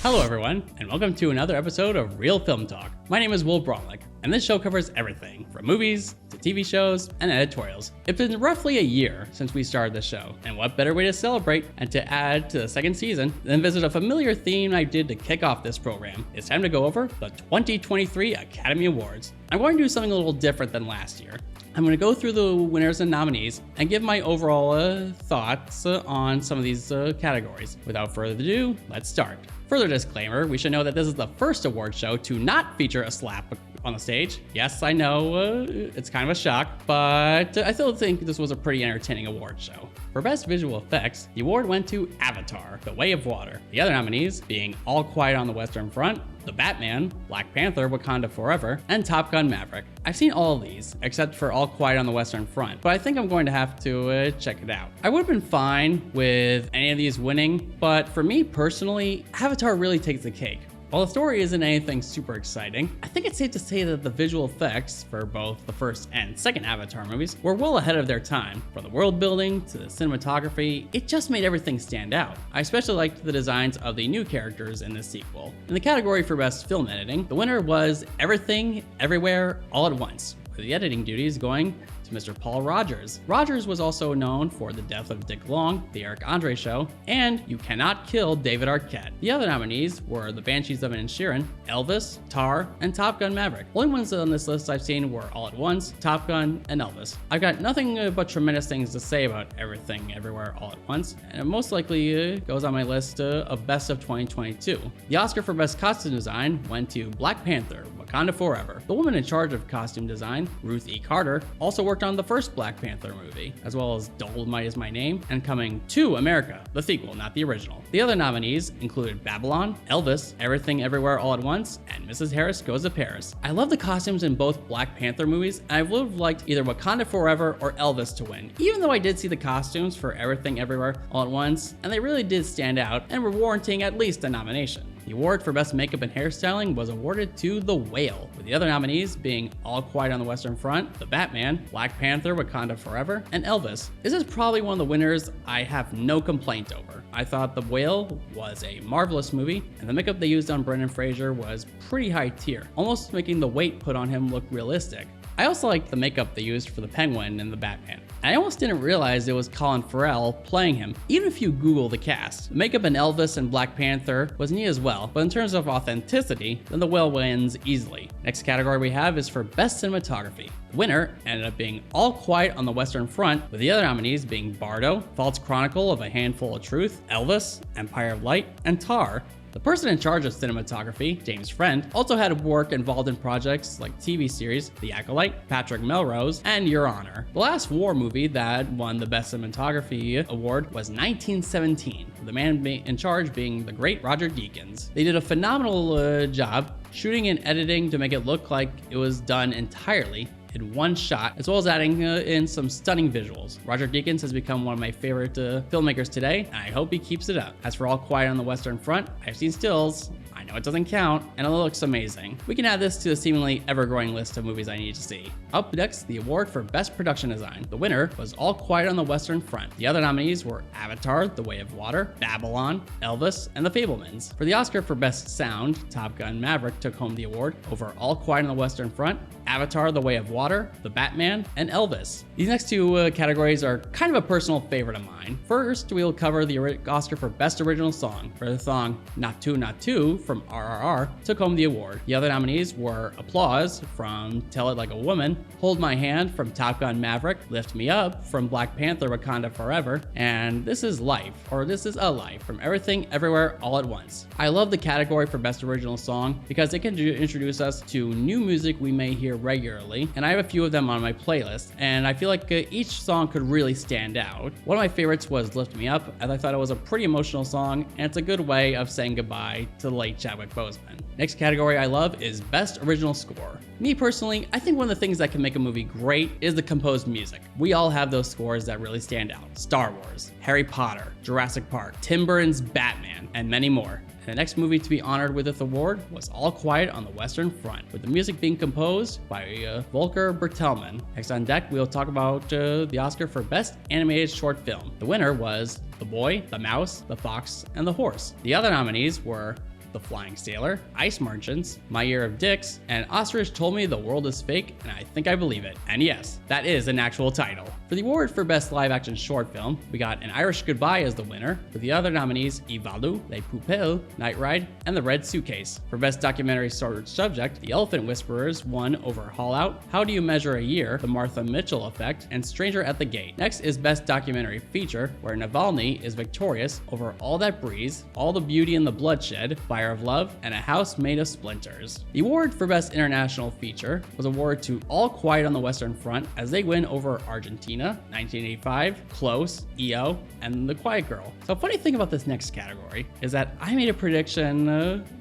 Hello everyone, and welcome to another episode of Real Film Talk. My name is Braunlich, and this show covers everything from movies to TV shows and editorials. It's been roughly a year since we started the show, and what better way to celebrate and to add to the second season than visit a familiar theme I did to kick off this program. It's time to go over the 2023 Academy Awards. I'm going to do something a little different than last year. I'm going to go through the winners and nominees and give my overall thoughts on some of these categories. Without further ado, let's start. Further disclaimer, we should know that this is the first award show to not feature a slap on the stage. Yes, I know it's kind of a shock, but I still think this was a pretty entertaining award show. For Best Visual Effects, the award went to Avatar: The Way of Water. The other nominees being All Quiet on the Western Front, The Batman, Black Panther: Wakanda Forever, and Top Gun: Maverick. I've seen all of these, except for All Quiet on the Western Front, but I think I'm going to have to check it out. I would have been fine with any of these winning, but for me personally, Avatar really takes the cake. While the story isn't anything super exciting, I think it's safe to say that the visual effects for both the first and second Avatar movies were well ahead of their time. From the world building to the cinematography, it just made everything stand out. I especially liked the designs of the new characters in this sequel. In the category for Best Film Editing, the winner was Everything, Everywhere, All at Once, with the editing duties going to Mr. Paul Rogers. Rogers was also known for The Death of Dick Long, The Eric Andre Show, and You Cannot Kill David Arquette. The other nominees were The Banshees of Inisherin, Elvis, Tar, and Top Gun: Maverick. The only ones on this list I've seen were All at Once, Top Gun, and Elvis. I've got nothing but tremendous things to say about Everything, Everywhere, All at Once, and it most likely goes on my list of Best of 2022. The Oscar for Best Costume Design went to Black Panther: Wakanda Forever. The woman in charge of costume design, Ruth E. Carter, also worked on the first Black Panther movie, as well as Dolomite Is My Name and Coming to America, the sequel, not the original. The other nominees included Babylon, Elvis, Everything Everywhere All at Once, and Mrs. Harris Goes to Paris. I love the costumes in both Black Panther movies, and I would have liked either Wakanda Forever or Elvis to win, even though I did see the costumes for Everything Everywhere All at Once, and they really did stand out and were warranting at least a nomination. The award for Best Makeup and Hairstyling was awarded to The Whale, with the other nominees being All Quiet on the Western Front, The Batman, Black Panther: Wakanda Forever, and Elvis. This is probably one of the winners I have no complaint over. I thought The Whale was a marvelous movie, and the makeup they used on Brendan Fraser was pretty high tier, almost making the weight put on him look realistic. I also liked the makeup they used for the Penguin and the Batman. I almost didn't realize it was Colin Farrell playing him, even if you Google the cast. The makeup in Elvis and Black Panther was neat as well, but in terms of authenticity, then The Whale wins easily. Next category we have is for Best Cinematography. The winner ended up being All Quiet on the Western Front, with the other nominees being Bardo, False Chronicle of a Handful of Truth, Elvis, Empire of Light, and Tar. The person in charge of cinematography, James Friend, also had work involved in projects like TV series The Acolyte, Patrick Melrose, and Your Honor. The last war movie that won the Best Cinematography award was 1917, with the man in charge being the great Roger Deakins. They did a phenomenal job shooting and editing to make it look like it was done entirely in one shot, as well as adding in some stunning visuals. Roger Deakins has become one of my favorite filmmakers today, and I hope he keeps it up. As for All Quiet on the Western Front, I've seen stills, I know it doesn't count, and it looks amazing. We can add this to the seemingly ever-growing list of movies I need to see. Up next, the award for Best Production Design. The winner was All Quiet on the Western Front. The other nominees were Avatar: The Way of Water, Babylon, Elvis, and The Fabelmans. For the Oscar for Best Sound, Top Gun: Maverick took home the award over All Quiet on the Western Front, Avatar: The Way of Water, The Batman, and Elvis. These next two categories are kind of a personal favorite of mine. First, we'll cover the Oscar for Best Original Song, where the song Not Two Not Two from RRR took home the award. The other nominees were Applause from Tell It Like a Woman, Hold My Hand from Top Gun: Maverick, Lift Me Up from Black Panther: Wakanda Forever, and This Is Life, or This Is a Life from Everything Everywhere All at Once. I love the category for Best Original Song because it can introduce us to new music we may hear regularly, and I have a few of them on my playlist, and I feel like each song could really stand out. One of my favorites was Lift Me Up, as I thought it was a pretty emotional song, and it's a good way of saying goodbye to the late Chadwick Boseman. Next category I love is Best Original Score. Me personally, I think one of the things that can make a movie great is the composed music. We all have those scores that really stand out. Star Wars, Harry Potter, Jurassic Park, Tim Burton's Batman, and many more. The next movie to be honored with this award was All Quiet on the Western Front, with the music being composed by Volker Bertelmann. Next on deck, we'll talk about the Oscar for Best Animated Short Film. The winner was The Boy, the Mouse, the Fox, and the Horse. The other nominees were The Flying Sailor, Ice Merchants, My Year of Dicks, and Ostrich Told Me the World is Fake, and I think I believe it. And yes, that is an actual title. For the award for Best Live Action Short Film, we got An Irish Goodbye as the winner. For the other nominees, Ivalu, Les Poupées, Night Ride, and The Red Suitcase. For Best Documentary Short Subject, The Elephant Whisperers won over Haul Out, How Do You Measure a Year, The Martha Mitchell Effect, and Stranger at the Gate. Next is Best Documentary Feature, where Navalny is victorious over All That Breeze, All the Beauty and the Bloodshed, Fire of Love, and A House Made of Splinters. The award for Best International Feature was awarded to All Quiet on the Western Front as they win over Argentina, 1985, Close, EO, and The Quiet Girl. So funny thing about this next category is that I made a prediction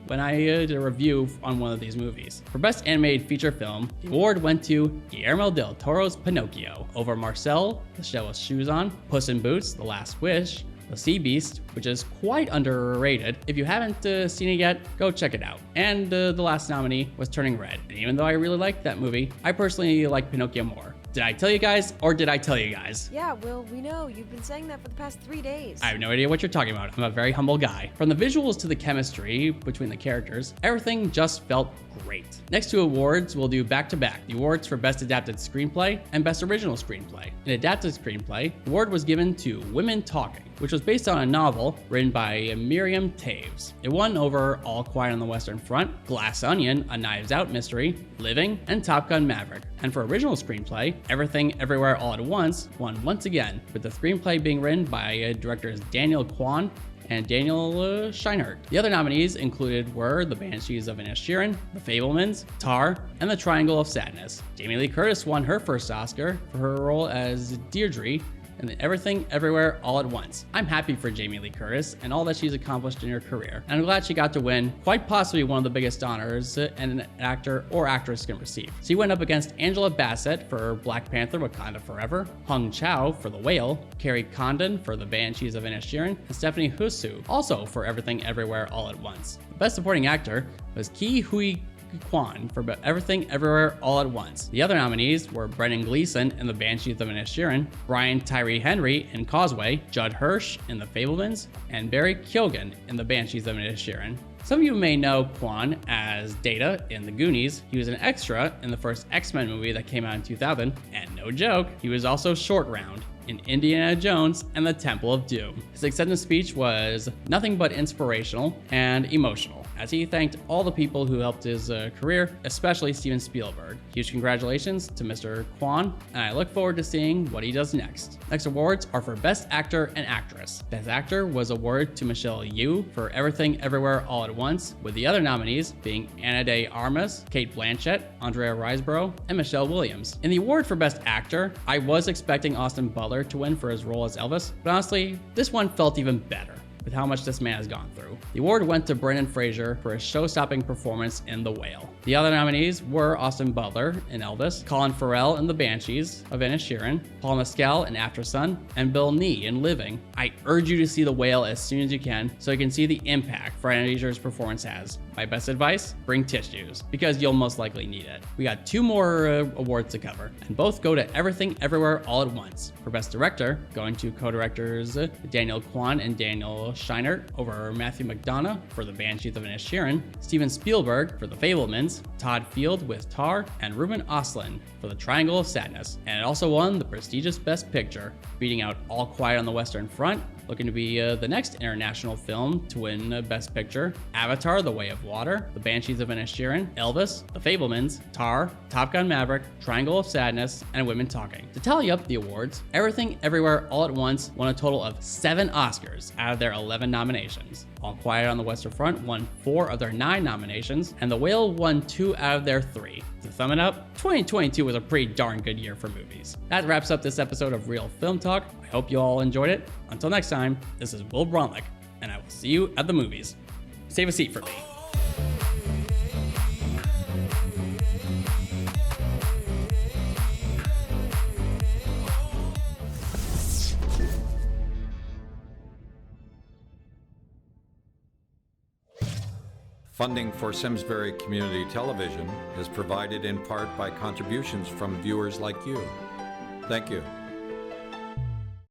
when I did a review on one of these movies. For Best Animated Feature Film, the award went to Guillermo del Toro's Pinocchio over Marcel, The Shell with Shoes On, Puss in Boots, The Last Wish, The Sea Beast, which is quite underrated. If you haven't seen it yet, go check it out. And the last nominee was Turning Red. And even though I really liked that movie, I personally like Pinocchio more. Did I tell you guys, or did I tell you guys? Yeah, Will, we know. You've been saying that for the past 3 days. I have no idea what you're talking about. I'm a very humble guy. From the visuals to the chemistry between the characters, everything just felt great. Next two awards, we'll do back-to-back. The awards for Best Adapted Screenplay and Best Original Screenplay. In Adapted Screenplay, the award was given to Women Talking, which was based on a novel written by Miriam Taves. It won over All Quiet on the Western Front, Glass Onion, A Knives Out Mystery, Living, and Top Gun Maverick. And for Original Screenplay, Everything Everywhere All at Once won once again, with the screenplay being written by directors Daniel Kwan and Daniel Scheinert. The other nominees included were The Banshees of Inisherin, The Fabelmans, Tar, and The Triangle of Sadness. Jamie Lee Curtis won her first Oscar for her role as Deirdre in Everything Everywhere All at Once. I'm happy for Jamie Lee Curtis and all that she's accomplished in her career, and I'm glad she got to win quite possibly one of the biggest honors an actor or actress can receive. She went up against Angela Bassett for Black Panther Wakanda Forever, Hung Chow for The Whale, Carrie Condon for The Banshees of Inisherin, and Stephanie Hsu also for Everything Everywhere All at Once. The Best Supporting Actor was Ke Huy Quan for Everything Everywhere All at Once. The other nominees were Brendan Gleeson in The Banshees of Inisherin, Brian Tyree Henry in Causeway, Judd Hirsch in The Fabelmans, and Barry Keoghan in The Banshees of Inisherin. Some of you may know Quan as Data in The Goonies. He was an extra in the first X-Men movie that came out in 2000, and no joke, he was also Short Round in Indiana Jones and the Temple of Doom. His acceptance speech was nothing but inspirational and emotional, as he thanked all the people who helped his career, especially Steven Spielberg. Huge congratulations to Mr. Kwan, and I look forward to seeing what he does next. Next awards are for Best Actor and Actress. Best Actor was awarded to Michelle Yeoh for Everything Everywhere All at Once, with the other nominees being Ana de Armas, Cate Blanchett, Andrea Riseborough, and Michelle Williams. In the award for Best Actor, I was expecting Austin Butler to win for his role as Elvis, but honestly, this one felt even better with how much this man has gone through. The award went to Brendan Fraser for his show-stopping performance in The Whale. The other nominees were Austin Butler in Elvis, Colin Farrell in The Banshees of Inisherin, Paul Mescal in Aftersun, and Bill Nighy in Living. I urge you to see The Whale as soon as you can so you can see the impact Fraser's performance has. My best advice, bring tissues, because you'll most likely need it. We got two more awards to cover, and both go to Everything Everywhere All at Once. For Best Director, going to co-directors Daniel Kwan and Daniel Scheinert over Matthew McDonough for The Banshees of Inisherin, Steven Spielberg for The Fabelmans, Todd Field with Tar, and Ruben Östlund for The Triangle of Sadness. And it also won the prestigious Best Picture, beating out All Quiet on the Western Front, looking to be the next international film to win Best Picture, Avatar: The Way of Water, The Banshees of Inisherin, Elvis, The Fabelmans, Tar, Top Gun Maverick, Triangle of Sadness, and Women Talking. To tally up the awards, Everything Everywhere All at Once won a total of 7 Oscars out of their 11 nominations. All Quiet on the Western Front won 4 of their 9 nominations, and The Whale won 2 out of their 3. To sum it up, 2022 was a pretty darn good year for movies. That wraps up this episode of Real Film Talk. I hope you all enjoyed it. Until next time, this is Will Braunlich, and I will see you at the movies. Save a seat for me. Funding for Simsbury Community Television is provided in part by contributions from viewers like you. Thank you.